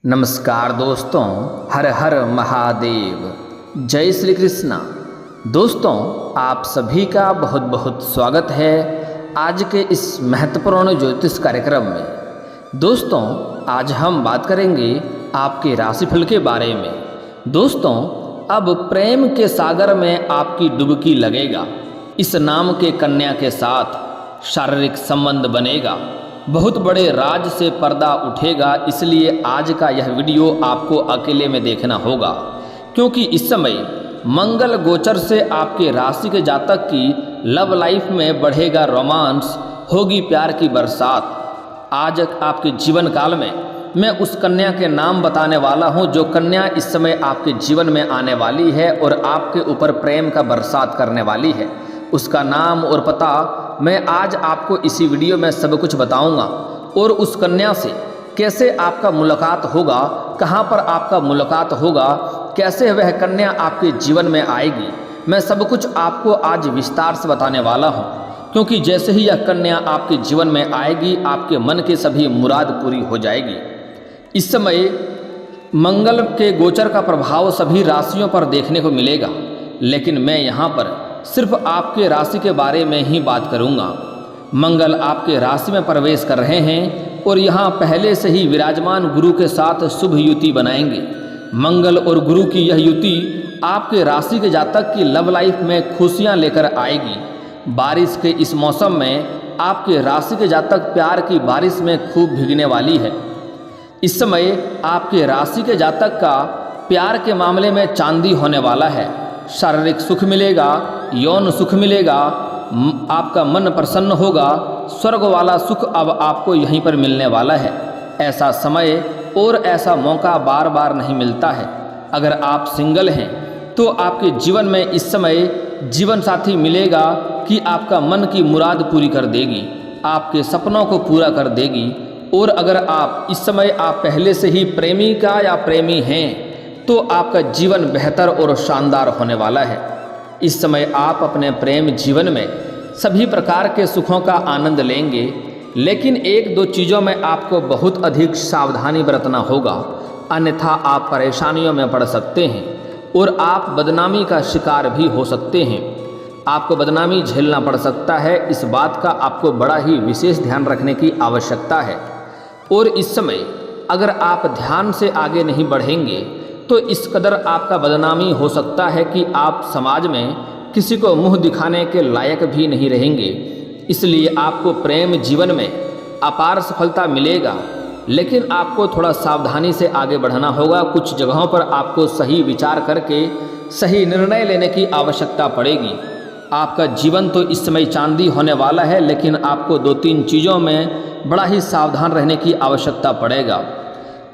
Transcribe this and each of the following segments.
नमस्कार दोस्तों, हर हर महादेव, जय श्री कृष्णा। दोस्तों, आप सभी का बहुत बहुत स्वागत है आज के इस महत्वपूर्ण ज्योतिष कार्यक्रम में। दोस्तों, आज हम बात करेंगे आपके राशिफल के बारे में। दोस्तों, अब प्रेम के सागर में आपकी डुबकी लगेगा। इस नाम के कन्या के साथ शारीरिक संबंध बनेगा, बहुत बड़े राज से पर्दा उठेगा। इसलिए आज का यह वीडियो आपको अकेले में देखना होगा, क्योंकि इस समय मंगल गोचर से आपके राशि के जातक की लव लाइफ में बढ़ेगा रोमांस, होगी प्यार की बरसात। आज आपके जीवन काल में मैं उस कन्या के नाम बताने वाला हूं, जो कन्या इस समय आपके जीवन में आने वाली है और आपके ऊपर प्रेम का बरसात करने वाली है। उसका नाम और पता मैं आज आपको इसी वीडियो में सब कुछ बताऊंगा, और उस कन्या से कैसे आपका मुलाकात होगा, कहां पर आपका मुलाकात होगा, कैसे वह कन्या आपके जीवन में आएगी, मैं सब कुछ आपको आज विस्तार से बताने वाला हूं। क्योंकि जैसे ही यह कन्या आपके जीवन में आएगी, आपके मन की सभी मुराद पूरी हो जाएगी। इस समय मंगल के गोचर का प्रभाव सभी राशियों पर देखने को मिलेगा, लेकिन मैं यहाँ पर सिर्फ आपके राशि के बारे में ही बात करूंगा। मंगल आपके राशि में प्रवेश कर रहे हैं और यहाँ पहले से ही विराजमान गुरु के साथ शुभ युति बनाएंगे। मंगल और गुरु की यह युति आपके राशि के जातक की लव लाइफ में खुशियाँ लेकर आएगी। बारिश के इस मौसम में आपके राशि के जातक प्यार की बारिश में खूब भीगने वाली है। इस समय आपके राशि के जातक का प्यार के मामले में चांदी होने वाला है। शारीरिक सुख मिलेगा, यौन सुख मिलेगा, आपका मन प्रसन्न होगा। स्वर्ग वाला सुख अब आपको यहीं पर मिलने वाला है। ऐसा समय और ऐसा मौका बार बार नहीं मिलता है। अगर आप सिंगल हैं तो आपके जीवन में इस समय जीवन साथी मिलेगा कि आपका मन की मुराद पूरी कर देगी, आपके सपनों को पूरा कर देगी। और अगर आप इस समय आप पहले से ही प्रेमिका या प्रेमी हैं तो आपका जीवन बेहतर और शानदार होने वाला है। इस समय आप अपने प्रेम जीवन में सभी प्रकार के सुखों का आनंद लेंगे, लेकिन एक दो चीज़ों में आपको बहुत अधिक सावधानी बरतना होगा, अन्यथा आप परेशानियों में पड़ सकते हैं और आप बदनामी का शिकार भी हो सकते हैं। आपको बदनामी झेलना पड़ सकता है। इस बात का आपको बड़ा ही विशेष ध्यान रखने की आवश्यकता है। और इस समय अगर आप ध्यान से आगे नहीं बढ़ेंगे तो इस कदर आपका बदनामी हो सकता है कि आप समाज में किसी को मुंह दिखाने के लायक भी नहीं रहेंगे। इसलिए आपको प्रेम जीवन में अपार सफलता मिलेगा, लेकिन आपको थोड़ा सावधानी से आगे बढ़ना होगा। कुछ जगहों पर आपको सही विचार करके सही निर्णय लेने की आवश्यकता पड़ेगी। आपका जीवन तो इस समय चांदी होने वाला है, लेकिन आपको दो तीन चीज़ों में बड़ा ही सावधान रहने की आवश्यकता पड़ेगा।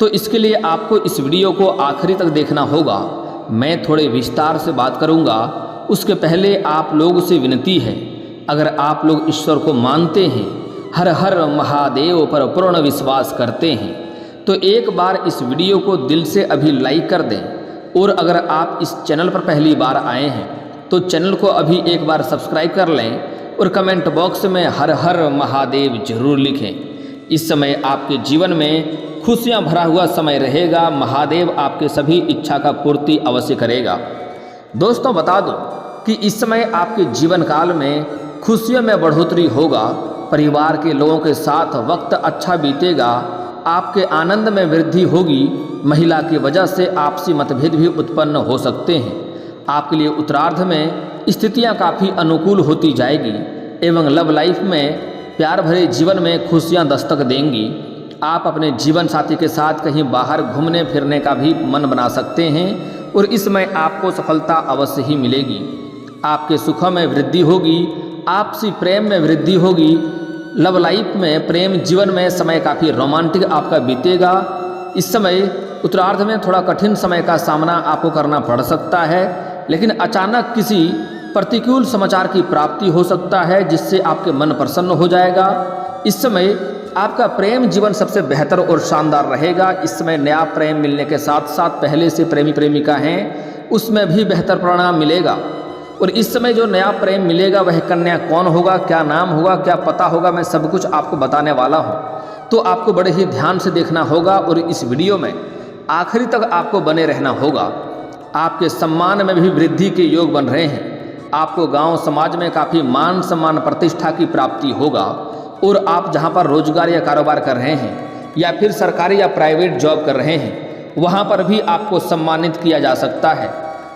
तो इसके लिए आपको इस वीडियो को आखिरी तक देखना होगा। मैं थोड़े विस्तार से बात करूंगा। उसके पहले आप लोगों से विनती है, अगर आप लोग ईश्वर को मानते हैं, हर हर महादेव पर पूर्ण विश्वास करते हैं, तो एक बार इस वीडियो को दिल से अभी लाइक कर दें। और अगर आप इस चैनल पर पहली बार आए हैं तो चैनल को अभी एक बार सब्सक्राइब कर लें और कमेंट बॉक्स में हर हर महादेव जरूर लिखें। इस समय आपके जीवन में खुशियां भरा हुआ समय रहेगा। महादेव आपके सभी इच्छा का पूर्ति अवश्य करेगा। दोस्तों, बता दूं कि इस समय आपके जीवन काल में खुशियों में बढ़ोतरी होगा। परिवार के लोगों के साथ वक्त अच्छा बीतेगा। आपके आनंद में वृद्धि होगी। महिला की वजह से आपसी मतभेद भी उत्पन्न हो सकते हैं। आपके लिए उत्तरार्ध में स्थितियां काफ़ी अनुकूल होती जाएगी एवं लव लाइफ में प्यार भरे जीवन में खुशियां दस्तक देंगी। आप अपने जीवन साथी के साथ कहीं बाहर घूमने फिरने का भी मन बना सकते हैं और इसमें आपको सफलता अवश्य ही मिलेगी। आपके सुखों में वृद्धि होगी, आपसी प्रेम में वृद्धि होगी। लव लाइफ में प्रेम जीवन में समय काफ़ी रोमांटिक आपका बीतेगा। इस समय उत्तरार्ध में थोड़ा कठिन समय का सामना आपको करना पड़ सकता है, लेकिन अचानक किसी प्रतिकूल समाचार की प्राप्ति हो सकता है, जिससे आपके मन प्रसन्न हो जाएगा। इस समय आपका प्रेम जीवन सबसे बेहतर और शानदार रहेगा। इस समय नया प्रेम मिलने के साथ साथ पहले से प्रेमी प्रेमिका हैं उसमें भी बेहतर परिणाम मिलेगा। और इस समय जो नया प्रेम मिलेगा वह कन्या कौन होगा, क्या नाम होगा, क्या पता होगा, मैं सब कुछ आपको बताने वाला हूँ। तो आपको बड़े ही ध्यान से देखना होगा और इस वीडियो में आखिरी तक आपको बने रहना होगा। आपके सम्मान में भी वृद्धि के योग बन रहे हैं। आपको गांव समाज में काफ़ी मान सम्मान प्रतिष्ठा की प्राप्ति होगा और आप जहां पर रोजगार या कारोबार कर रहे हैं या फिर सरकारी या प्राइवेट जॉब कर रहे हैं वहां पर भी आपको सम्मानित किया जा सकता है।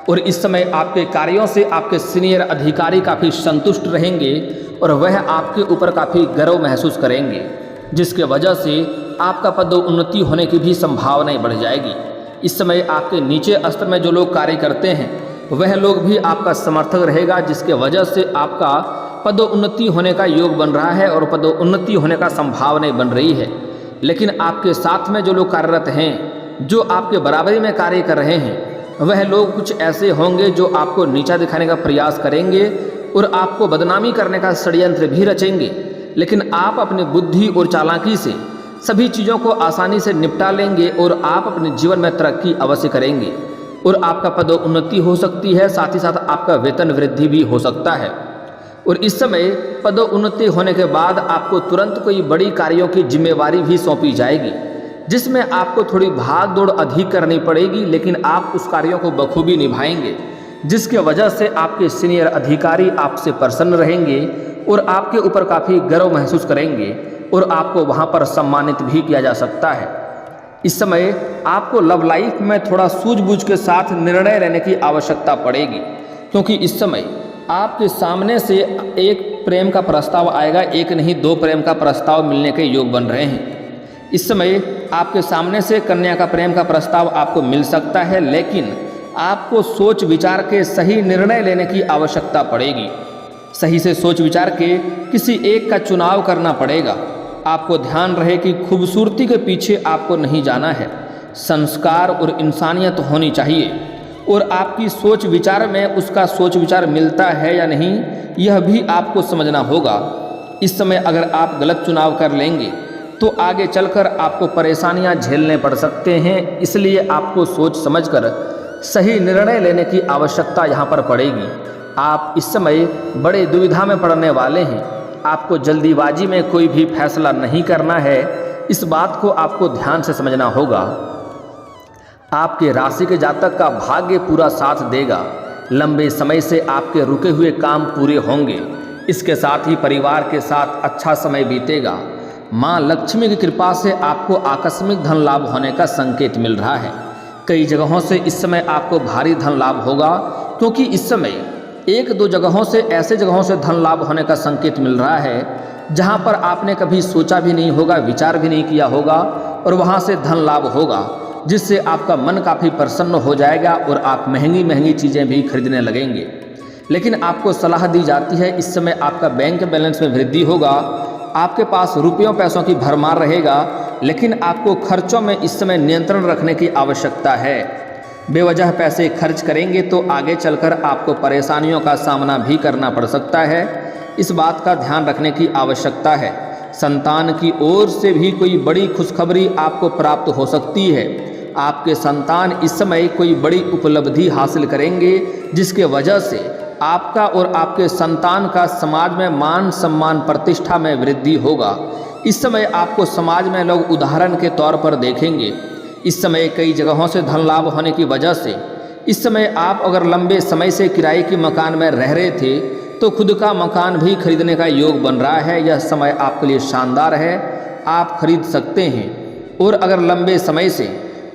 और इस समय आपके कार्यों से आपके सीनियर अधिकारी काफ़ी संतुष्ट रहेंगे और वह आपके ऊपर काफ़ी गर्व महसूस करेंगे, जिसके वजह से आपका पदोन्नति होने की भी संभावनाएं बढ़ जाएगी। इस समय आपके नीचे स्तर में जो लोग कार्य करते हैं वह लोग भी आपका समर्थक रहेगा, जिसके वजह से आपका पदोन्नति होने का योग बन रहा है और पदोन्नति होने का संभावनाएं बन रही है। लेकिन आपके साथ में जो लोग कार्यरत हैं, जो आपके बराबरी में कार्य कर रहे हैं, वह लोग कुछ ऐसे होंगे जो आपको नीचा दिखाने का प्रयास करेंगे और आपको बदनामी करने का षड्यंत्र भी रचेंगे। लेकिन आप अपनी बुद्धि और चालाकी से सभी चीज़ों को आसानी से निपटा लेंगे और आप अपने जीवन में तरक्की अवश्य करेंगे और आपका पदोन्नति हो सकती है, साथ ही साथ आपका वेतन वृद्धि भी हो सकता है। और इस समय पदोन्नति होने के बाद आपको तुरंत कोई बड़ी कार्यों की जिम्मेवारी भी सौंपी जाएगी, जिसमें आपको थोड़ी भाग दौड़ अधिक करनी पड़ेगी, लेकिन आप उस कार्यों को बखूबी निभाएंगे, जिसके वजह से आपके सीनियर अधिकारी आपसे प्रसन्न रहेंगे और आपके ऊपर काफ़ी गर्व महसूस करेंगे और आपको वहाँ पर सम्मानित भी किया जा सकता है। इस समय आपको लव लाइफ में थोड़ा सूझबूझ के साथ निर्णय लेने की आवश्यकता पड़ेगी, क्योंकि इस समय आपके सामने से एक प्रेम का प्रस्ताव आएगा, एक नहीं 2 प्रेम का प्रस्ताव मिलने के योग बन रहे हैं। इस समय आपके सामने से कन्या का प्रेम का प्रस्ताव आपको मिल सकता है, लेकिन आपको सोच विचार के सही निर्णय लेने की आवश्यकता पड़ेगी। सही से सोच विचार के किसी एक का चुनाव करना पड़ेगा। आपको ध्यान रहे कि खूबसूरती के पीछे आपको नहीं जाना है, संस्कार और इंसानियत होनी चाहिए और आपकी सोच विचार में उसका सोच विचार मिलता है या नहीं, यह भी आपको समझना होगा। इस समय अगर आप गलत चुनाव कर लेंगे तो आगे चलकर आपको परेशानियां झेलने पड़ सकते हैं, इसलिए आपको सोच समझकर सही निर्णय लेने की आवश्यकता यहाँ पर पड़ेगी। आप इस समय बड़े दुविधा में पड़ने वाले हैं। आपको जल्दीबाजी में कोई भी फैसला नहीं करना है, इस बात को आपको ध्यान से समझना होगा। आपके राशि के जातक का भाग्य पूरा साथ देगा। लंबे समय से आपके रुके हुए काम पूरे होंगे। इसके साथ ही परिवार के साथ अच्छा समय बीतेगा। माँ लक्ष्मी की कृपा से आपको आकस्मिक धन लाभ होने का संकेत मिल रहा है। कई जगहों से इस समय आपको भारी धन लाभ होगा, क्योंकि इस समय 1-2 जगहों से ऐसे जगहों से धन लाभ होने का संकेत मिल रहा है जहां पर आपने कभी सोचा भी नहीं होगा, विचार भी नहीं किया होगा और वहां से धन लाभ होगा, जिससे आपका मन काफ़ी प्रसन्न हो जाएगा और आप महंगी महंगी चीज़ें भी खरीदने लगेंगे। लेकिन आपको सलाह दी जाती है इस समय आपका बैंक बैलेंस में वृद्धि होगा, आपके पास रुपयों पैसों की भरमार रहेगा, लेकिन आपको खर्चों में इस समय नियंत्रण रखने की आवश्यकता है। बेवजह पैसे खर्च करेंगे तो आगे चलकर आपको परेशानियों का सामना भी करना पड़ सकता है। इस बात का ध्यान रखने की आवश्यकता है। संतान की ओर से भी कोई बड़ी खुशखबरी आपको प्राप्त हो सकती है। आपके संतान इस समय कोई बड़ी उपलब्धि हासिल करेंगे, जिसके वजह से आपका और आपके संतान का समाज में मान सम्मान प्रतिष्ठा में वृद्धि होगा। इस समय आपको समाज में लोग उदाहरण के तौर पर देखेंगे। इस समय कई जगहों से धन लाभ होने की वजह से इस समय आप अगर लंबे समय से किराए के मकान में रह रहे थे तो खुद का मकान भी खरीदने का योग बन रहा है। यह समय आपके लिए शानदार है, आप खरीद सकते हैं। और अगर लंबे समय से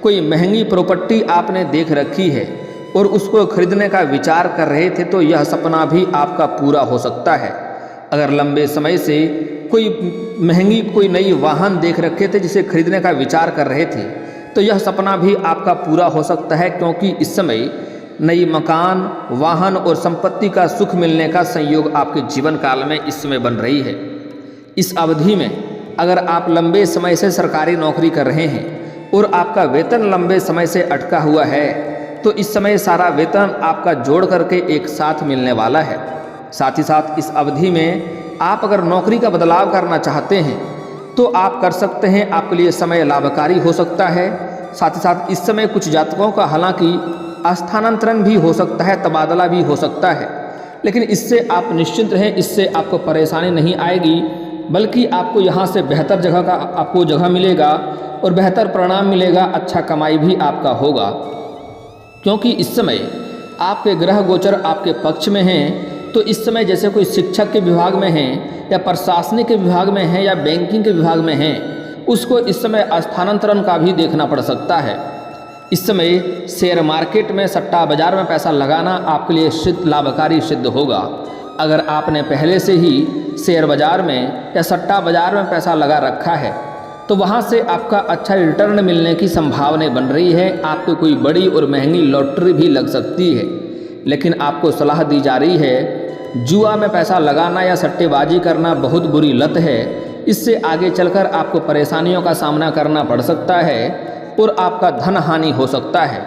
कोई महंगी प्रॉपर्टी आपने देख रखी है और उसको खरीदने का विचार कर रहे थे तो यह सपना भी आपका पूरा हो सकता है। अगर लंबे समय से कोई महंगी कोई नई वाहन देख रखे थे जिसे खरीदने का विचार कर रहे थे तो यह सपना भी आपका पूरा हो सकता है, क्योंकि इस समय नई मकान, वाहन और संपत्ति का सुख मिलने का संयोग आपके जीवन काल में इस समय बन रही है। इस अवधि में अगर आप लंबे समय से सरकारी नौकरी कर रहे हैं और आपका वेतन लंबे समय से अटका हुआ है तो इस समय सारा वेतन आपका जोड़ करके एक साथ मिलने वाला है। साथ ही साथ इस अवधि में आप अगर नौकरी का बदलाव करना चाहते हैं तो आप कर सकते हैं, आपके लिए समय लाभकारी हो सकता है। साथ ही साथ इस समय कुछ जातकों का हालांकि स्थानांतरण भी हो सकता है, तबादला भी हो सकता है, लेकिन इससे आप निश्चिंत रहें, इससे आपको परेशानी नहीं आएगी, बल्कि आपको यहाँ से बेहतर जगह का आपको जगह मिलेगा और बेहतर परिणाम मिलेगा, अच्छा कमाई भी आपका होगा। क्योंकि इस समय आपके ग्रह गोचर आपके पक्ष में हैं, तो इस समय जैसे कोई शिक्षक के विभाग में हैं या प्रशासनिक के विभाग में हैं या बैंकिंग के विभाग में हैं, उसको इस समय स्थानांतरण का भी देखना पड़ सकता है। इस समय शेयर मार्केट में, सट्टा बाजार में पैसा लगाना आपके लिए लाभकारी सिद्ध होगा। अगर आपने पहले से ही शेयर बाजार में या सट्टा बाजार में पैसा लगा रखा है तो वहाँ से आपका अच्छा रिटर्न मिलने की संभावना बन रही है। आपको कोई बड़ी और महंगी लॉटरी भी लग सकती है। लेकिन आपको सलाह दी जा रही है, जुआ में पैसा लगाना या सट्टेबाजी करना बहुत बुरी लत है। इससे आगे चलकर आपको परेशानियों का सामना करना पड़ सकता है और आपका धन हानि हो सकता है।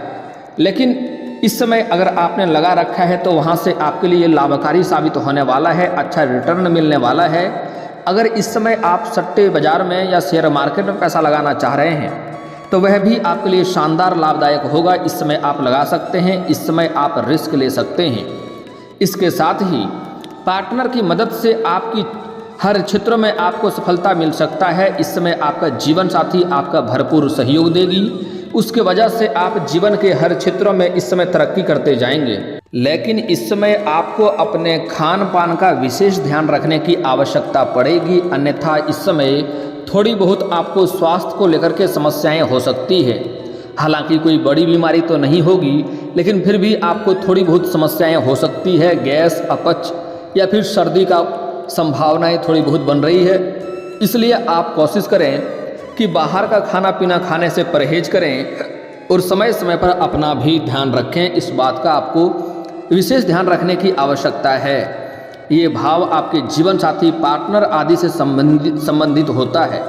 लेकिन इस समय अगर आपने लगा रखा है तो वहाँ से आपके लिए लाभकारी साबित होने वाला है, अच्छा रिटर्न मिलने वाला है। अगर इस समय आप सट्टे बाजार में या शेयर मार्केट में पैसा लगाना चाह रहे हैं तो वह भी आपके लिए शानदार लाभदायक होगा। इस समय आप लगा सकते हैं, इस समय आप रिस्क ले सकते हैं। इसके साथ ही पार्टनर की मदद से आपकी हर क्षेत्र में आपको सफलता मिल सकता है। इस समय आपका जीवन साथी आपका भरपूर सहयोग देगी, उसके वजह से आप जीवन के हर क्षेत्रों में इस समय तरक्की करते जाएंगे। लेकिन इस समय आपको अपने खान पान का विशेष ध्यान रखने की आवश्यकता पड़ेगी, अन्यथा इस समय थोड़ी बहुत आपको स्वास्थ्य को लेकर के समस्याएं हो सकती है। हालांकि कोई बड़ी बीमारी तो नहीं होगी, लेकिन फिर भी आपको थोड़ी बहुत समस्याएं हो सकती है। गैस, अपच या फिर सर्दी का संभावनाएं थोड़ी बहुत बन रही है। इसलिए आप कोशिश करें कि बाहर का खाना पीना खाने से परहेज करें और समय समय पर अपना भी ध्यान रखें। इस बात का आपको विशेष ध्यान रखने की आवश्यकता है। ये भाव आपके जीवन साथी, पार्टनर आदि से संबंधित होता है।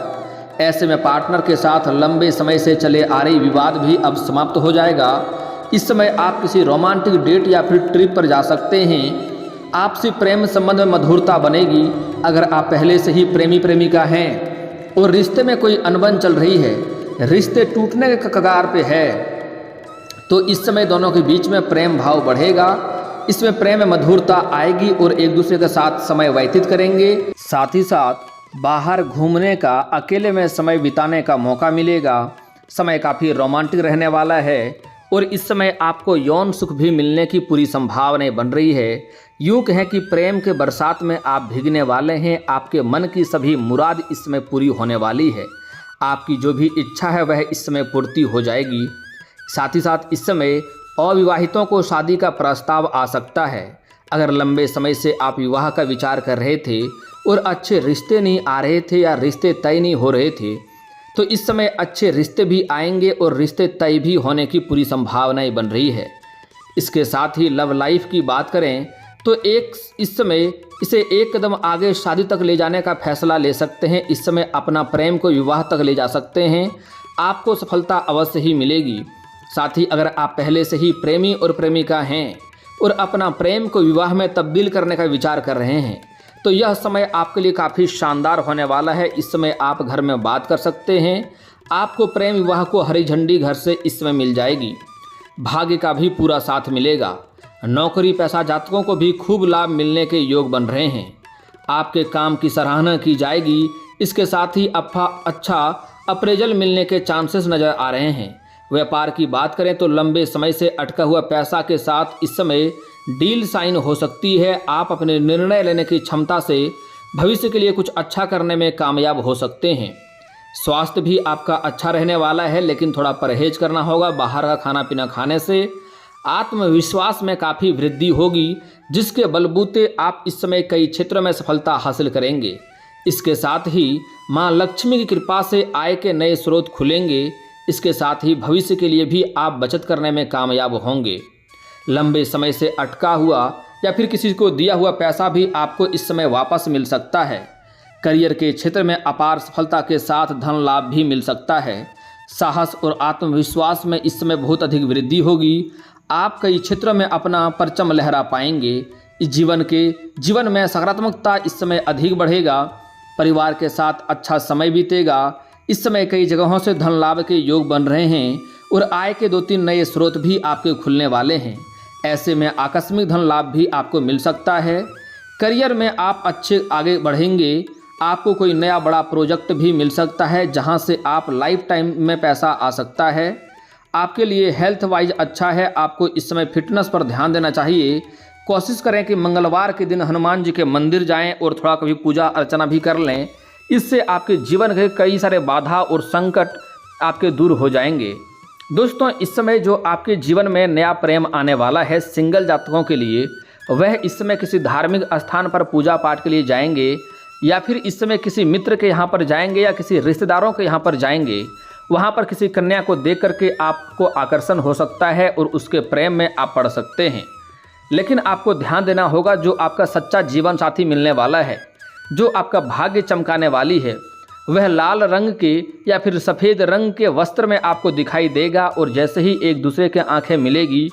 ऐसे में पार्टनर के साथ लंबे समय से चले आ रही विवाद भी अब समाप्त हो जाएगा। इस समय आप किसी रोमांटिक डेट या फिर ट्रिप पर जा सकते हैं। आपसी प्रेम संबंध में मधुरता बनेगी। अगर आप पहले से ही प्रेमी प्रेमिका हैं और रिश्ते में कोई अनबन चल रही है, रिश्ते टूटने के कगार पे है, तो इस समय दोनों के बीच में प्रेम भाव बढ़ेगा। इसमें प्रेम में मधुरता आएगी और एक दूसरे के साथ समय व्यतीत करेंगे। साथ ही साथ बाहर घूमने का, अकेले में समय बिताने का मौका मिलेगा। समय काफ़ी रोमांटिक रहने वाला है और इस समय आपको यौन सुख भी मिलने की पूरी संभावनाएं बन रही है। यूँ कहें कि प्रेम के बरसात में आप भीगने वाले हैं। आपके मन की सभी मुराद इस समय पूरी होने वाली है। आपकी जो भी इच्छा है वह इस समय पूर्ति हो जाएगी। साथ ही साथ इस समय अविवाहितों को शादी का प्रस्ताव आ सकता है। अगर लंबे समय से आप विवाह का विचार कर रहे थे और अच्छे रिश्ते नहीं आ रहे थे या रिश्ते तय नहीं हो रहे थे, तो इस समय अच्छे रिश्ते भी आएंगे और रिश्ते तय भी होने की पूरी संभावनाएं बन रही है। इसके साथ ही लव लाइफ की बात करें तो इस समय इसे एक कदम आगे शादी तक ले जाने का फैसला ले सकते हैं। इस समय अपना प्रेम को विवाह तक ले जा सकते हैं। आपको सफलता अवश्य ही मिलेगी। साथ ही अगर आप पहले से ही प्रेमी और प्रेमिका हैं और अपना प्रेम को विवाह में तब्दील करने का विचार कर रहे हैं, तो यह समय आपके लिए काफ़ी शानदार होने वाला है। इस समय आप घर में बात कर सकते हैं। आपको प्रेम विवाह को हरी झंडी घर से इस समय मिल जाएगी। भाग्य का भी पूरा साथ मिलेगा। नौकरी पैसा जातकों को भी खूब लाभ मिलने के योग बन रहे हैं। आपके काम की सराहना की जाएगी। इसके साथ ही अच्छा अप्रेजल मिलने के चांसेस नज़र आ रहे हैं। व्यापार की बात करें तो लंबे समय से अटका हुआ पैसा के साथ इस समय डील साइन हो सकती है। आप अपने निर्णय लेने की क्षमता से भविष्य के लिए कुछ अच्छा करने में कामयाब हो सकते हैं। स्वास्थ्य भी आपका अच्छा रहने वाला है, लेकिन थोड़ा परहेज करना होगा बाहर का खाना पीना खाने से। आत्मविश्वास में काफ़ी वृद्धि होगी, जिसके बलबूते आप इस समय कई क्षेत्रों में सफलता हासिल करेंगे। इसके साथ ही माँ लक्ष्मी की कृपा से आय के नए स्रोत खुलेंगे। इसके साथ ही भविष्य के लिए भी आप बचत करने में कामयाब होंगे। लंबे समय से अटका हुआ या फिर किसी को दिया हुआ पैसा भी आपको इस समय वापस मिल सकता है। करियर के क्षेत्र में अपार सफलता के साथ धन लाभ भी मिल सकता है। साहस और आत्मविश्वास में इस समय बहुत अधिक वृद्धि होगी। आप कई क्षेत्रों में अपना परचम लहरा पाएंगे। इस जीवन में सकारात्मकता इस समय अधिक बढ़ेगा। परिवार के साथ अच्छा समय बीतेगा। इस समय कई जगहों से धन लाभ के योग बन रहे हैं और आय के 2-3 नए स्रोत भी आपके खुलने वाले हैं। ऐसे में आकस्मिक धन लाभ भी आपको मिल सकता है। करियर में आप अच्छे आगे बढ़ेंगे। आपको कोई नया बड़ा प्रोजेक्ट भी मिल सकता है जहां से आप लाइफ टाइम में पैसा आ सकता है। आपके लिए हेल्थ वाइज अच्छा है, आपको इस समय फिटनेस पर ध्यान देना चाहिए। कोशिश करें कि मंगलवार के दिन हनुमान जी के मंदिर जाएं और थोड़ा कभी पूजा अर्चना भी कर लें। इससे आपके जीवन के कई सारे बाधा और संकट आपके दूर हो जाएंगे। दोस्तों, इस समय जो आपके जीवन में नया प्रेम आने वाला है सिंगल जातकों के लिए, वह इस समय किसी धार्मिक स्थान पर पूजा पाठ के लिए जाएंगे या फिर इस समय किसी मित्र के यहाँ पर जाएंगे या किसी रिश्तेदारों के यहाँ पर जाएंगे। वहाँ पर किसी कन्या को देख करके आपको आकर्षण हो सकता है और उसके प्रेम में आप पड़ सकते हैं। लेकिन आपको ध्यान देना होगा, जो आपका सच्चा जीवन साथी मिलने वाला है, जो आपका भाग्य चमकाने वाली है, वह लाल रंग के या फिर सफ़ेद रंग के वस्त्र में आपको दिखाई देगा। और जैसे ही एक दूसरे के आंखें मिलेगी,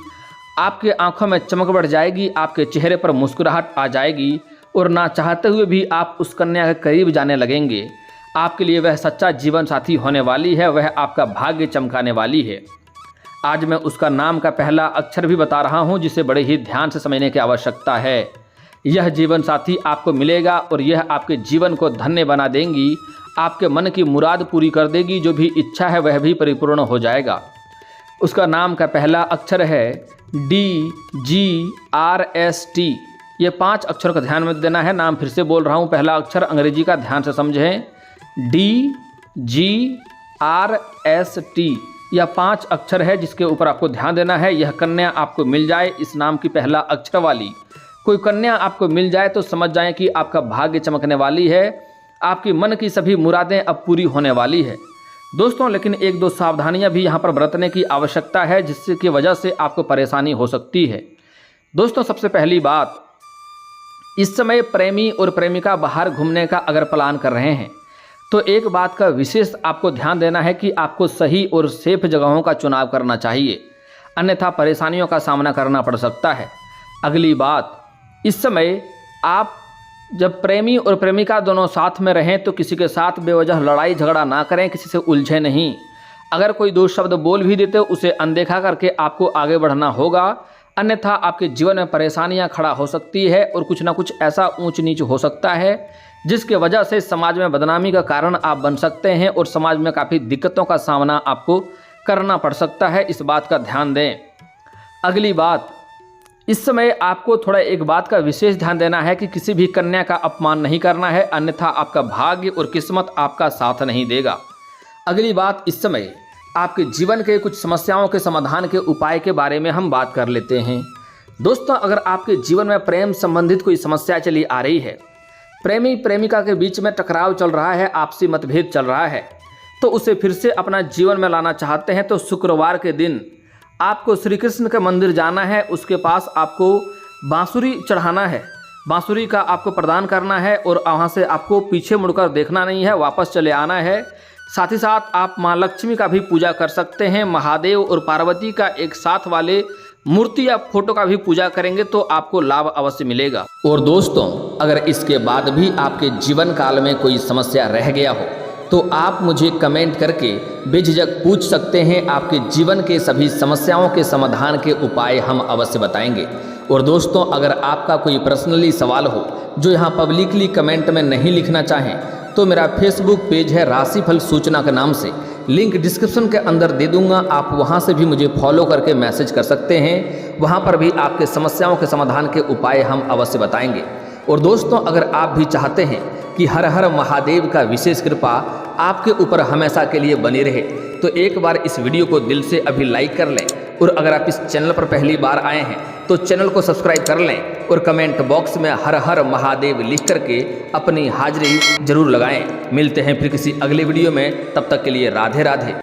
आपके आंखों में चमक बढ़ जाएगी, आपके चेहरे पर मुस्कुराहट आ जाएगी और ना चाहते हुए भी आप उस कन्या के करीब जाने लगेंगे। आपके लिए वह सच्चा जीवन साथी होने वाली है, वह आपका भाग्य चमकाने वाली है। आज मैं उसका नाम का पहला अक्षर भी बता रहा हूँ, जिसे बड़े ही ध्यान से समझने की आवश्यकता है। यह जीवन साथी आपको मिलेगा और यह आपके जीवन को धन्य बना देंगी, आपके मन की मुराद पूरी कर देगी, जो भी इच्छा है वह भी परिपूर्ण हो जाएगा। उसका नाम का पहला अक्षर है DGRST। ये 5 अक्षरों का ध्यान में देना है। नाम फिर से बोल रहा हूँ, पहला अक्षर अंग्रेजी का ध्यान से समझें, DGRST। यह 5 अक्षर है जिसके ऊपर आपको ध्यान देना है। यह कन्या आपको मिल जाए, इस नाम की पहला अक्षर वाली कोई कन्या आपको मिल जाए तो समझ जाएं कि आपका भाग्य चमकने वाली है, आपकी मन की सभी मुरादें अब पूरी होने वाली है। दोस्तों, लेकिन 1-2 सावधानियां भी यहाँ पर बरतने की आवश्यकता है, जिससे की वजह से आपको परेशानी हो सकती है। दोस्तों, सबसे पहली बात, इस समय प्रेमी और प्रेमिका बाहर घूमने का अगर प्लान कर रहे हैं तो एक बात का विशेष आपको ध्यान देना है कि आपको सही और सेफ जगहों का चुनाव करना चाहिए, अन्यथा परेशानियों का सामना करना पड़ सकता है। अगली बात, इस समय आप जब प्रेमी और प्रेमिका दोनों साथ में रहें तो किसी के साथ बेवजह लड़ाई झगड़ा ना करें, किसी से उलझे नहीं। अगर कोई 2 शब्द बोल भी देते उसे अनदेखा करके आपको आगे बढ़ना होगा, अन्यथा आपके जीवन में परेशानियां खड़ा हो सकती है और कुछ ना कुछ ऐसा ऊंच नीच हो सकता है जिसके वजह से समाज में बदनामी का कारण आप बन सकते हैं और समाज में काफ़ी दिक्कतों का सामना आपको करना पड़ सकता है। इस बात का ध्यान दें। अगली बात, इस समय आपको थोड़ा एक बात का विशेष ध्यान देना है कि किसी भी कन्या का अपमान नहीं करना है, अन्यथा आपका भाग्य और किस्मत आपका साथ नहीं देगा। अगली बात, इस समय आपके जीवन के कुछ समस्याओं के समाधान के उपाय के बारे में हम बात कर लेते हैं। दोस्तों, अगर आपके जीवन में प्रेम संबंधित कोई समस्या चली आ रही है, प्रेमी प्रेमिका के बीच में टकराव चल रहा है, आपसी मतभेद चल रहा है, तो उसे फिर से अपना जीवन में लाना चाहते हैं तो शुक्रवार के दिन आपको श्री कृष्ण के मंदिर जाना है। उसके पास आपको बांसुरी चढ़ाना है, बांसुरी का आपको प्रदान करना है और वहाँ से आपको पीछे मुड़कर देखना नहीं है, वापस चले आना है। साथ ही साथ आप माँ लक्ष्मी का भी पूजा कर सकते हैं। महादेव और पार्वती का एक साथ वाले मूर्ति या फोटो का भी पूजा करेंगे तो आपको लाभ अवश्य मिलेगा। और दोस्तों, अगर इसके बाद भी आपके जीवन काल में कोई समस्या रह गया हो तो आप मुझे कमेंट करके बेझिझक पूछ सकते हैं। आपके जीवन के सभी समस्याओं के समाधान के उपाय हम अवश्य बताएंगे। और दोस्तों, अगर आपका कोई पर्सनली सवाल हो जो यहाँ पब्लिकली कमेंट में नहीं लिखना चाहें तो मेरा फेसबुक पेज है राशिफल सूचना के नाम से, लिंक डिस्क्रिप्शन के अंदर दे दूंगा। आप वहां से भी मुझे फॉलो करके मैसेज कर सकते हैं। वहां पर भी आपके समस्याओं के समाधान के उपाय हम अवश्य बताएंगे। और दोस्तों, अगर आप भी चाहते हैं कि हर हर महादेव का विशेष कृपा आपके ऊपर हमेशा के लिए बनी रहे तो एक बार इस वीडियो को दिल से अभी लाइक कर लें। और अगर आप इस चैनल पर पहली बार आए हैं तो चैनल को सब्सक्राइब कर लें और कमेंट बॉक्स में हर हर महादेव लिख करके अपनी हाजिरी जरूर लगाएं। मिलते हैं फिर किसी अगले वीडियो में, तब तक के लिए राधे राधे।